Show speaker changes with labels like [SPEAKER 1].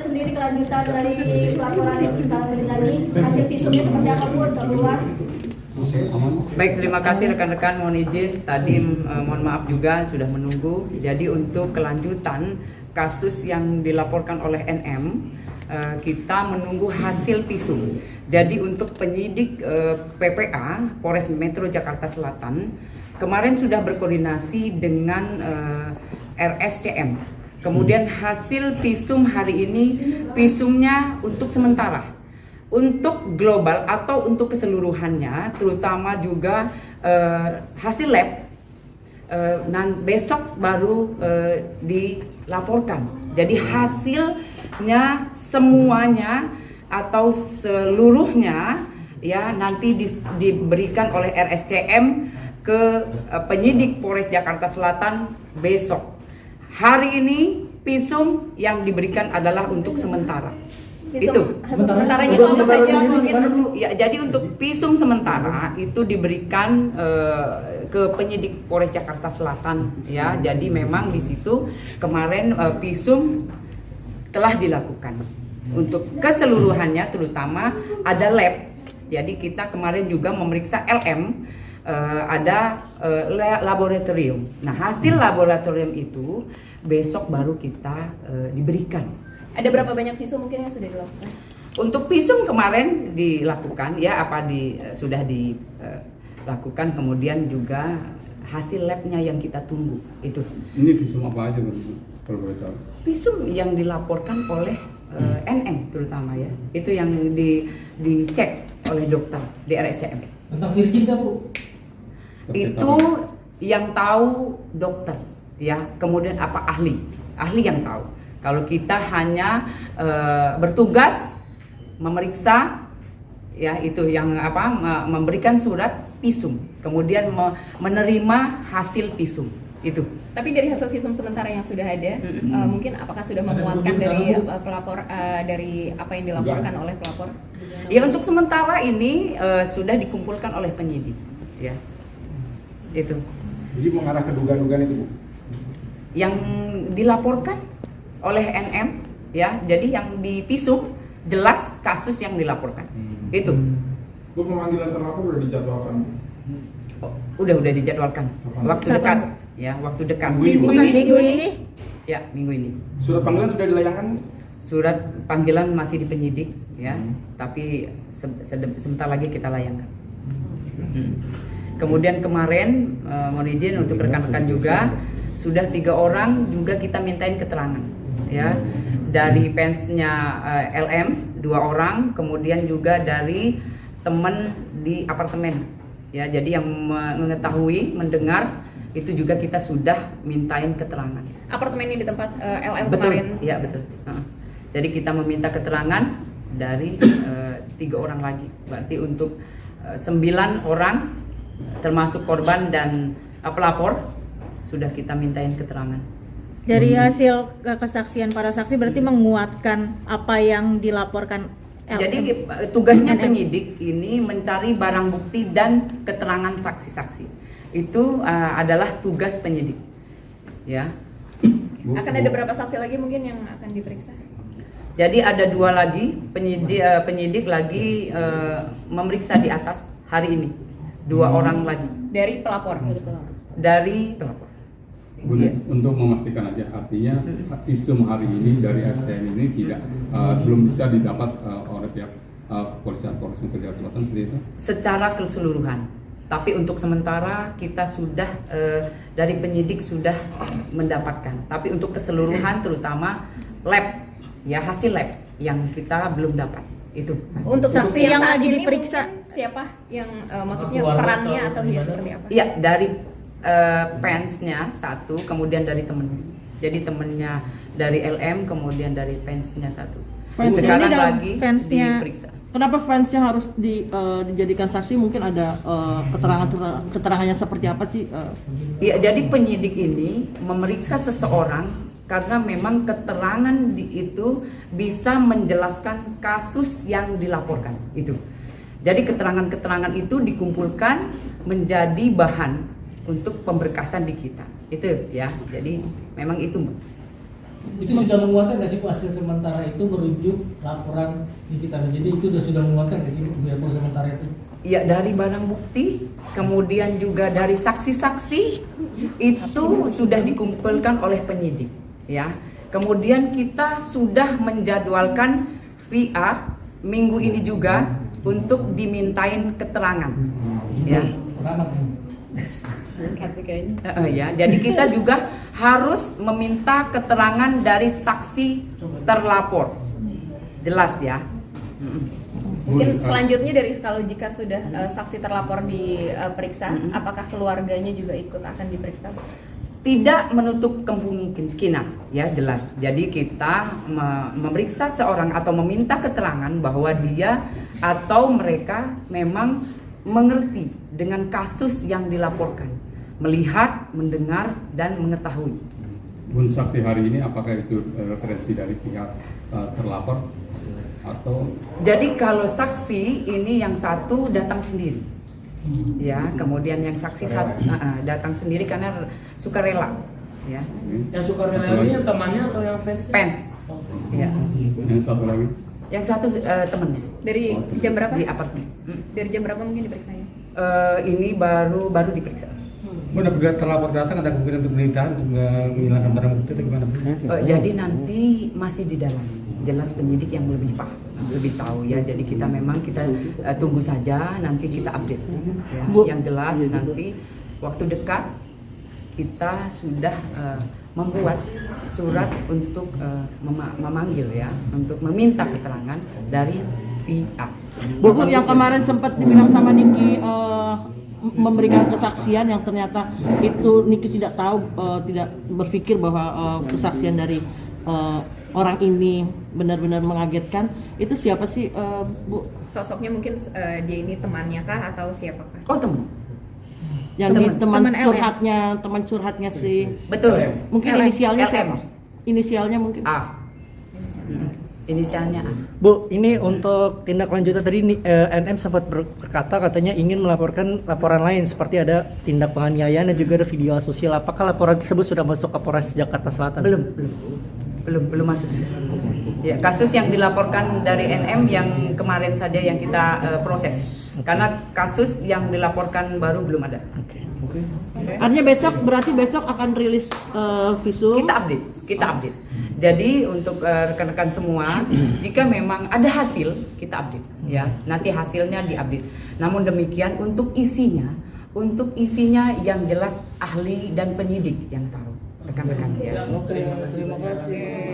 [SPEAKER 1] lihat sendiri kelanjutan dari laporan yang kita beri hasil visumnya seperti apa Bu keluar.
[SPEAKER 2] Baik, terima kasih rekan-rekan, mohon izin tadi mohon maaf juga sudah menunggu. Jadi untuk kelanjutan kasus yang dilaporkan oleh NM, kita menunggu hasil visum. Jadi untuk penyidik PPA Polres Metro Jakarta Selatan kemarin sudah berkoordinasi dengan RSCM. Kemudian hasil visum hari ini visumnya untuk sementara. Untuk global atau untuk keseluruhannya, terutama juga hasil lab, besok baru dilaporkan. Jadi hasilnya semuanya atau seluruhnya ya nanti diberikan oleh RSCM ke penyidik Polres Jakarta Selatan besok. Hari ini visum yang diberikan adalah untuk sementara. Itu
[SPEAKER 1] Sementaranya itu apa saja mungkin?
[SPEAKER 2] ya, jadi untuk visum sementara itu diberikan ke penyidik Polres Jakarta Selatan ya. Jadi memang di situ kemarin visum telah dilakukan. Untuk keseluruhannya terutama ada lab. Jadi kita kemarin juga memeriksa LM, ada laboratorium. Nah, hasil laboratorium itu besok baru kita diberikan.
[SPEAKER 1] Ada berapa banyak visum mungkin yang sudah dilakukan?
[SPEAKER 2] Untuk visum kemarin dilakukan ya, sudah dilakukan, kemudian juga hasil labnya yang kita tunggu itu.
[SPEAKER 3] Ini visum apa aja kalau boleh tahu?
[SPEAKER 2] Visum yang dilaporkan oleh NM terutama ya, itu yang dicek oleh dokter di RSCM.
[SPEAKER 4] Tentang virgin nggak Bu?
[SPEAKER 2] Itu yang tahu dokter ya, kemudian apa ahli yang tahu. Kalau kita hanya bertugas memeriksa ya, itu yang memberikan surat visum, kemudian menerima hasil visum itu.
[SPEAKER 1] Tapi dari hasil visum sementara yang sudah ada, mungkin apakah sudah memuatkan dari pelapor, dari apa yang dilaporkan oleh pelapor?
[SPEAKER 2] Ya, untuk sementara ini sudah dikumpulkan oleh penyidik ya. Itu.
[SPEAKER 3] Jadi mengarah ke dugaan-dugaan itu Bu?
[SPEAKER 2] Yang dilaporkan oleh NM ya, jadi yang di visum jelas kasus yang dilaporkan. Itu.
[SPEAKER 3] Bu, pemanggilan terlapor sudah dijadwalkan?
[SPEAKER 2] Udah dijadwalkan. Waktu dekat ya, waktu dekat.
[SPEAKER 5] Minggu ini?
[SPEAKER 2] Ya, minggu ini.
[SPEAKER 3] Surat panggilan sudah dilayangkan?
[SPEAKER 2] Surat panggilan masih di penyidik ya, tapi sebentar lagi kita layangkan. Kemudian kemarin mohon izin untuk rekan-rekan juga sudah 3 orang juga kita mintain keterangan ya, dari fansnya LM 2 orang, kemudian juga dari teman di apartemen ya. Jadi yang mengetahui, mendengar itu juga kita sudah mintain keterangan.
[SPEAKER 1] Apartemen ini di tempat LM
[SPEAKER 2] Betul,
[SPEAKER 1] kemarin?
[SPEAKER 2] iya betul. Jadi kita meminta keterangan dari 3 orang lagi. Berarti untuk 9 orang termasuk korban dan pelapor sudah kita mintain keterangan.
[SPEAKER 5] Dari hasil kesaksian para saksi berarti menguatkan apa yang dilaporkan LM.
[SPEAKER 2] Jadi tugasnya penyidik ini mencari barang bukti dan keterangan saksi-saksi. Itu adalah tugas penyidik. Ya.
[SPEAKER 1] Akan ada berapa saksi lagi mungkin yang akan diperiksa?
[SPEAKER 2] Jadi ada 2 lagi penyidik lagi memeriksa di atas hari ini. 2 orang lagi
[SPEAKER 1] Dari pelapor?
[SPEAKER 2] dari pelapor.
[SPEAKER 3] Bu, untuk memastikan aja, artinya visum hari ini dari SCM ini belum bisa didapat oleh pihak kepolisian Polres Metro Jakarta Selatan seperti itu?
[SPEAKER 2] Secara keseluruhan. Tapi untuk sementara kita sudah dari penyidik sudah mendapatkan. Tapi untuk keseluruhan terutama lab ya, hasil lab yang kita belum dapat itu.
[SPEAKER 1] Untuk
[SPEAKER 5] Saksi yang
[SPEAKER 1] saat
[SPEAKER 5] lagi
[SPEAKER 1] ini
[SPEAKER 5] diperiksa.
[SPEAKER 1] mungkin siapa yang maksudnya perannya atau dia seperti apa?
[SPEAKER 2] Iya, dari fansnya 1, kemudian dari temennya. Jadi temennya dari LM, kemudian dari fansnya 1.
[SPEAKER 6] Fansnya
[SPEAKER 2] Sekarang
[SPEAKER 6] ini
[SPEAKER 2] lagi
[SPEAKER 5] fansnya-
[SPEAKER 2] diperiksa.
[SPEAKER 6] Kenapa fansnya harus dijadikan saksi? Mungkin ada keterangannya seperti apa sih?
[SPEAKER 2] Iya, jadi penyidik ini memeriksa seseorang karena memang keterangan itu bisa menjelaskan kasus yang dilaporkan itu. Jadi keterangan-keterangan itu dikumpulkan menjadi bahan untuk pemberkasan di kita. Itu ya. Jadi memang itu.
[SPEAKER 4] Itu sudah menguatkan nggak sih Bu, hasil sementara itu merujuk laporan Nikita? Jadi itu sudah menguatkan nggak sih laporan sementara itu?
[SPEAKER 2] Ya, dari barang bukti, kemudian juga dari saksi-saksi itu sudah dikumpulkan oleh penyidik, ya. Kemudian kita sudah menjadwalkan VA minggu ini juga untuk dimintain keterangan, ya. Ya, jadi kita juga harus meminta keterangan dari saksi terlapor, jelas ya.
[SPEAKER 1] Mungkin selanjutnya dari kalau jika sudah saksi terlapor diperiksa, apakah keluarganya juga ikut akan diperiksa?
[SPEAKER 2] Tidak menutup kemungkinan, ya jelas. Jadi kita memeriksa seorang atau meminta keterangan bahwa dia atau mereka memang mengerti dengan kasus yang dilaporkan, melihat, mendengar, dan mengetahui.
[SPEAKER 3] Bun, saksi hari ini apakah itu referensi dari pihak terlapor atau?
[SPEAKER 2] Jadi kalau saksi ini yang satu datang sendiri, ya, kemudian yang saksi datang sendiri karena sukarela, ya.
[SPEAKER 4] Yang sukarela ini yang temannya atau yang fans?
[SPEAKER 2] Fans, ya.
[SPEAKER 3] Yang satu lagi?
[SPEAKER 2] Yang satu temennya.
[SPEAKER 1] Dari jam berapa?
[SPEAKER 2] Di apartemen.
[SPEAKER 1] Dari jam berapa mungkin diperiksanya?
[SPEAKER 2] Ini baru diperiksa.
[SPEAKER 7] Mudah bila terlapor datang ada kemungkinan untuk penelitian untuk menghilangkan barang bukti atau gimana?
[SPEAKER 2] Jadi nanti masih di dalam, jelas penyidik yang lebih tahu ya. Jadi kita memang tunggu saja, nanti kita update. Ya. Yang jelas nanti waktu dekat kita sudah membuat surat untuk memanggil ya, untuk meminta keterangan dari pihak.
[SPEAKER 6] Bu, yang kemarin sempat dibilang sama Niki memberikan kesaksian yang ternyata itu Niki tidak tahu, tidak berpikir bahwa kesaksian dari orang ini benar-benar mengagetkan. Itu siapa sih, Bu?
[SPEAKER 1] Sosoknya mungkin dia ini temannya kah atau siapakah?
[SPEAKER 2] Oh, teman.
[SPEAKER 6] Yang teman curhatnya si.
[SPEAKER 2] Betul.
[SPEAKER 6] Mungkin
[SPEAKER 2] LM.
[SPEAKER 6] inisialnya
[SPEAKER 2] LM.
[SPEAKER 6] siapa? Inisialnya mungkin.
[SPEAKER 2] A. Inisialnya A.
[SPEAKER 8] Bu, ini untuk tindak lanjutan tadi NM sempat berkata katanya ingin melaporkan laporan lain seperti ada tindak penganiayaan dan juga ada video sosial. Apakah laporan tersebut sudah masuk ke Polres Jakarta Selatan?
[SPEAKER 2] Belum masuk. Ya, kasus yang dilaporkan dari NM yang kemarin saja yang kita proses. Karena kasus yang dilaporkan baru belum ada.
[SPEAKER 6] Artinya berarti besok akan rilis visum.
[SPEAKER 2] Kita update. Jadi untuk rekan-rekan semua, jika memang ada hasil, kita update ya. Nanti hasilnya diupdate. Namun demikian untuk isinya yang jelas ahli dan penyidik yang tahu, rekan-rekan ya.
[SPEAKER 4] Terima kasih.